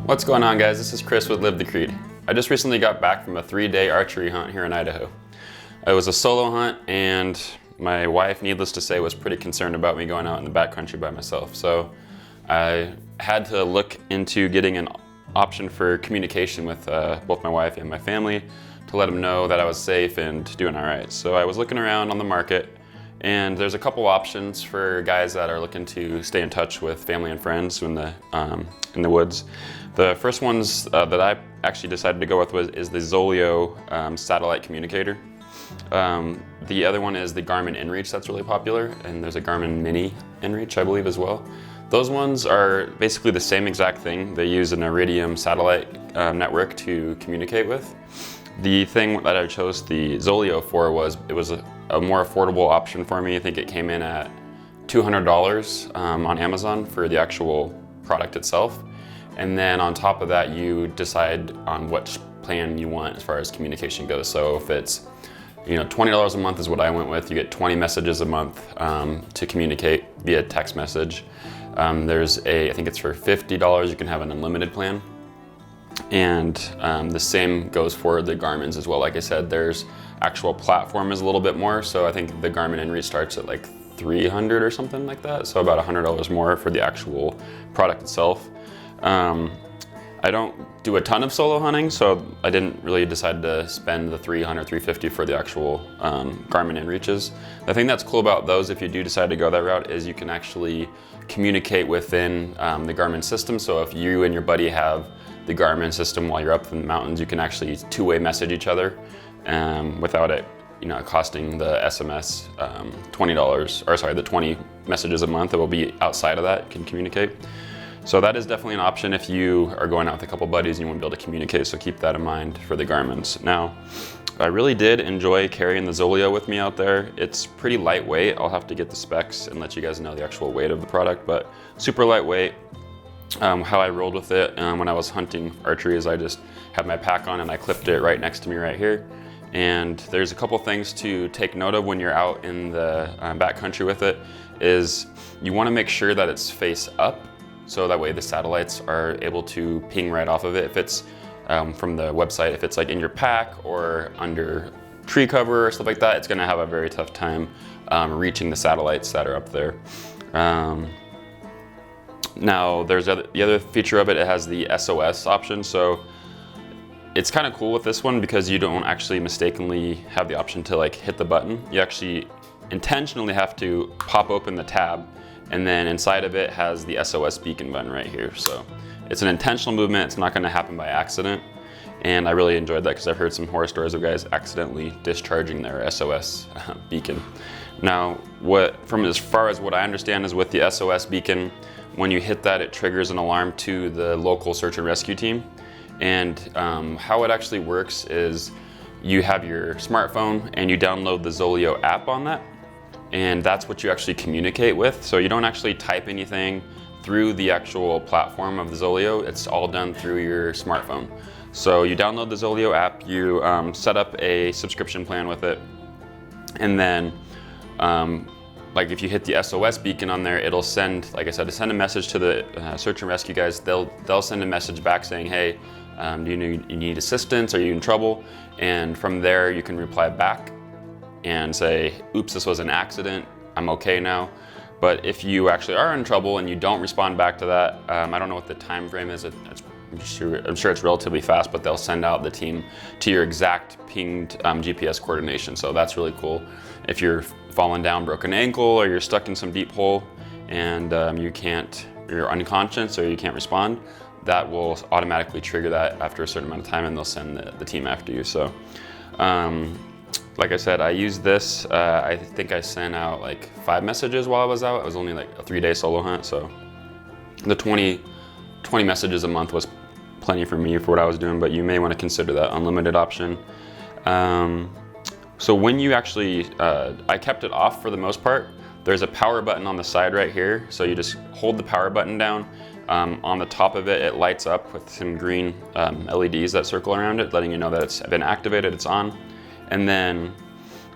What's going on, guys? This is Chris with Live the Creed. I just recently got back from a 3-day archery hunt here in Idaho. It was a solo hunt, and my wife, needless to say, was pretty concerned about me going out in the backcountry by myself. So I had to look into getting an option for communication with both my wife and my family to let them know that I was safe and doing all right. So I was looking around on the market, and there's a couple options for guys that are looking to stay in touch with family and friends in the woods. The first ones that I actually decided to go with is the ZOLEO Satellite Communicator. The other one is the Garmin inReach that's really popular, and there's a Garmin Mini inReach, I believe, as well. Those ones are basically the same exact thing. They use an Iridium satellite network to communicate with. The thing that I chose the ZOLEO for was it was a more affordable option for me. I think it came in at $200 on Amazon for the actual product itself. And then on top of that, you decide on what plan you want as far as communication goes. So if it's, $20 a month is what I went with. You get 20 messages a month to communicate via text message. I think it's for $50, you can have an unlimited plan. And the same goes for the Garmin's as well. Like I said, there's actual platform is a little bit more. So I think the Garmin inReach starts at like $300 or something like that. So about $100 more for the actual product itself. I don't do a ton of solo hunting, so I didn't really decide to spend the $300, $350 for the actual Garmin inReaches. The thing that's cool about those, if you do decide to go that route, is you can actually communicate within the Garmin system. So if you and your buddy have the Garmin system while you're up in the mountains, you can actually two-way message each other without it costing the SMS $20, or sorry, the 20 messages a month. It will be outside of that, you can communicate. So that is definitely an option if you are going out with a couple buddies and you want to be able to communicate, so keep that in mind for the Garmin's. Now, I really did enjoy carrying the ZOLEO with me out there. It's pretty lightweight. I'll have to get the specs and let you guys know the actual weight of the product, but super lightweight. How I rolled with it when I was hunting archery is I just had my pack on and I clipped it right next to me right here. And there's a couple things to take note of when you're out in the backcountry with it, is you want to make sure that it's face up, so that way the satellites are able to ping right off of it. If it's from the website, if it's like in your pack or under tree cover or stuff like that, it's gonna have a very tough time reaching the satellites that are up there. Now there's the other feature of it, it has the SOS option. So it's kind of cool with this one because you don't actually mistakenly have the option to like hit the button. You actually intentionally have to pop open the tab, and then inside of it has the SOS beacon button right here. So it's an intentional movement. It's not going to happen by accident. And I really enjoyed that because I've heard some horror stories of guys accidentally discharging their SOS beacon. Now, as far as what I understand is with the SOS beacon, when you hit that, it triggers an alarm to the local search and rescue team. And how it actually works is you have your smartphone and you download the ZOLEO app on that. And that's what you actually communicate with. So you don't actually type anything through the actual platform of the ZOLEO. It's all done through your smartphone. So you download the ZOLEO app, you set up a subscription plan with it, and then like if you hit the SOS beacon on there, it'll send, like I said, send a message to the search and rescue guys. They'll send a message back saying, hey, do you need assistance? Are you in trouble? And from there you can reply back and say, oops, this was an accident, I'm okay now. But if you actually are in trouble and you don't respond back to that, I don't know what the time frame is. I'm sure it's relatively fast, but they'll send out the team to your exact pinged GPS coordination. So that's really cool. If you're falling down, broken ankle, or you're stuck in some deep hole and you're unconscious or you can't respond, that will automatically trigger that after a certain amount of time, and they'll send the team after you. So. Like I said, I used this, I think I sent out like 5 messages while I was out. It was only like a 3-day solo hunt, so the 20 messages a month was plenty for me for what I was doing, but you may want to consider that unlimited option. So when you actually, I kept it off for the most part. There's a power button on the side right here, so you just hold the power button down. On the top of it, it lights up with some green LEDs that circle around it, letting you know that it's been activated, it's on. And then,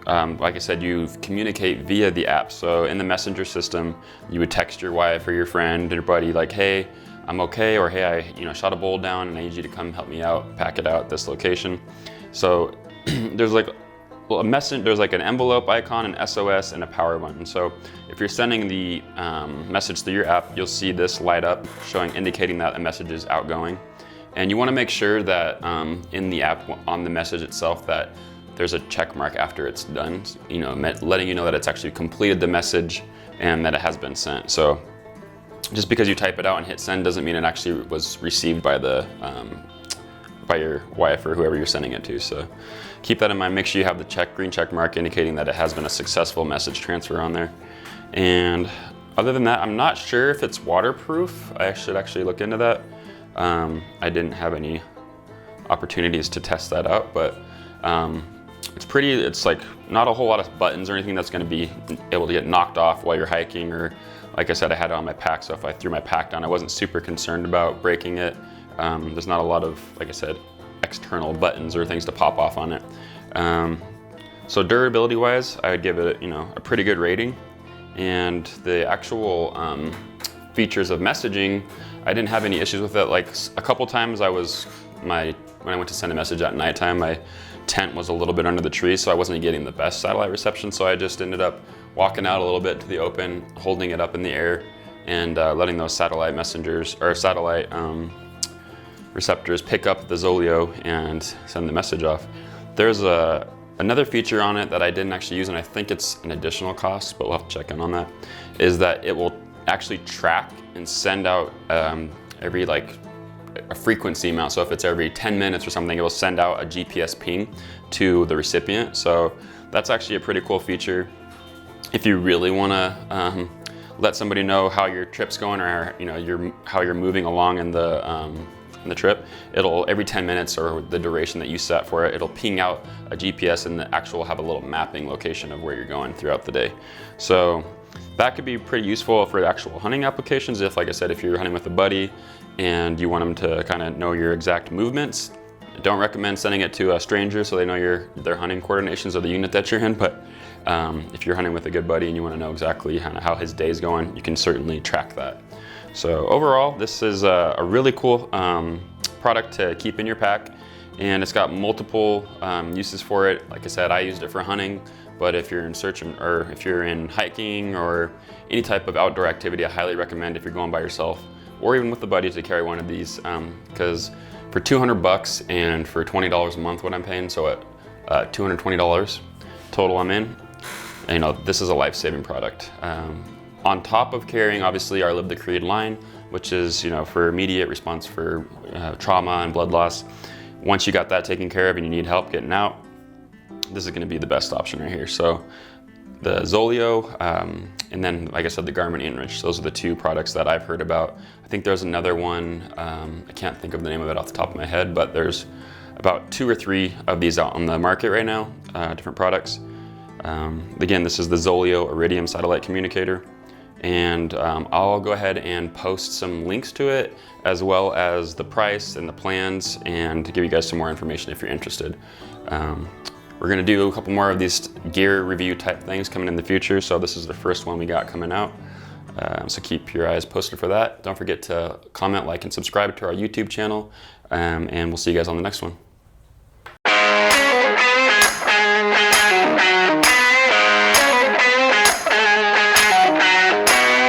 like I said, you communicate via the app. So in the messenger system, you would text your wife or your friend or your buddy like, hey, I'm okay, or hey, I shot a bowl down and I need you to come help me out, pack it out at this location. So there's like a message, there's like an envelope icon, an SOS, and a power button. So if you're sending the message through your app, you'll see this light up indicating that a message is outgoing. And you want to make sure that in the app, on the message itself, that there's a check mark after it's done, letting you know that it's actually completed the message and that it has been sent. So just because you type it out and hit send doesn't mean it actually was received by by your wife or whoever you're sending it to. So keep that in mind. Make sure you have the green check mark indicating that it has been a successful message transfer on there. And other than that, I'm not sure if it's waterproof. I should actually look into that. I didn't have any opportunities to test that out, but it's like not a whole lot of buttons or anything that's going to be able to get knocked off while you're hiking, or like I said, I had it on my pack, so if I threw my pack down, I wasn't super concerned about breaking it. There's not a lot of, like I said, external buttons or things to pop off on it. So durability wise, I would give it a pretty good rating. And the actual features of messaging, I didn't have any issues with it. Like a couple times when I went to send a message at nighttime, my tent was a little bit under the tree, so I wasn't getting the best satellite reception. So I just ended up walking out a little bit to the open, holding it up in the air, and letting those satellite messengers or satellite receptors pick up the ZOLEO and send the message off. There's another feature on it that I didn't actually use, and I think it's an additional cost, but we'll have to check in on that, is that it will actually track and send out every a frequency amount. So if it's every 10 minutes or something, it will send out a GPS ping to the recipient. So that's actually a pretty cool feature. If you really want to let somebody know how your trip's going, or how you're moving along in the trip, it'll every 10 minutes or the duration that you set for it, it'll ping out a GPS and have a little mapping location of where you're going throughout the day. So that could be pretty useful for actual hunting applications. If, like I said, if you're hunting with a buddy and you want them to kind of know your exact movements, I don't recommend sending it to a stranger so they know their hunting coordinations of the unit that you're in. But if you're hunting with a good buddy and you want to know exactly how his day's going, you can certainly track that. So overall, this is a really cool product to keep in your pack, and it's got multiple uses for it. Like I said, I used it for hunting, but if you're if you're in hiking or any type of outdoor activity, I highly recommend, if you're going by yourself or even with a buddy, to carry one of these, because for $200 and for $20 a month what I'm paying, so at $220 total I'm in, this is a life-saving product. On top of carrying, obviously, our Live the Creed line, which is, for immediate response for trauma and blood loss. Once you got that taken care of and you need help getting out, this is going to be the best option right here. So the ZOLEO, and then, like I said, the Garmin InReach. Those are the two products that I've heard about. I think there's another one, I can't think of the name of it off the top of my head, but there's about 2 or 3 of these out on the market right now, different products. Again, this is the ZOLEO Iridium Satellite Communicator. And I'll go ahead and post some links to it, as well as the price and the plans, and to give you guys some more information if you're interested. We're going to do a couple more of these gear review type things coming in the future, so this is the first one we got coming out. So keep your eyes posted for that. Don't forget to comment, like, and subscribe to our YouTube channel, and we'll see you guys on the next one.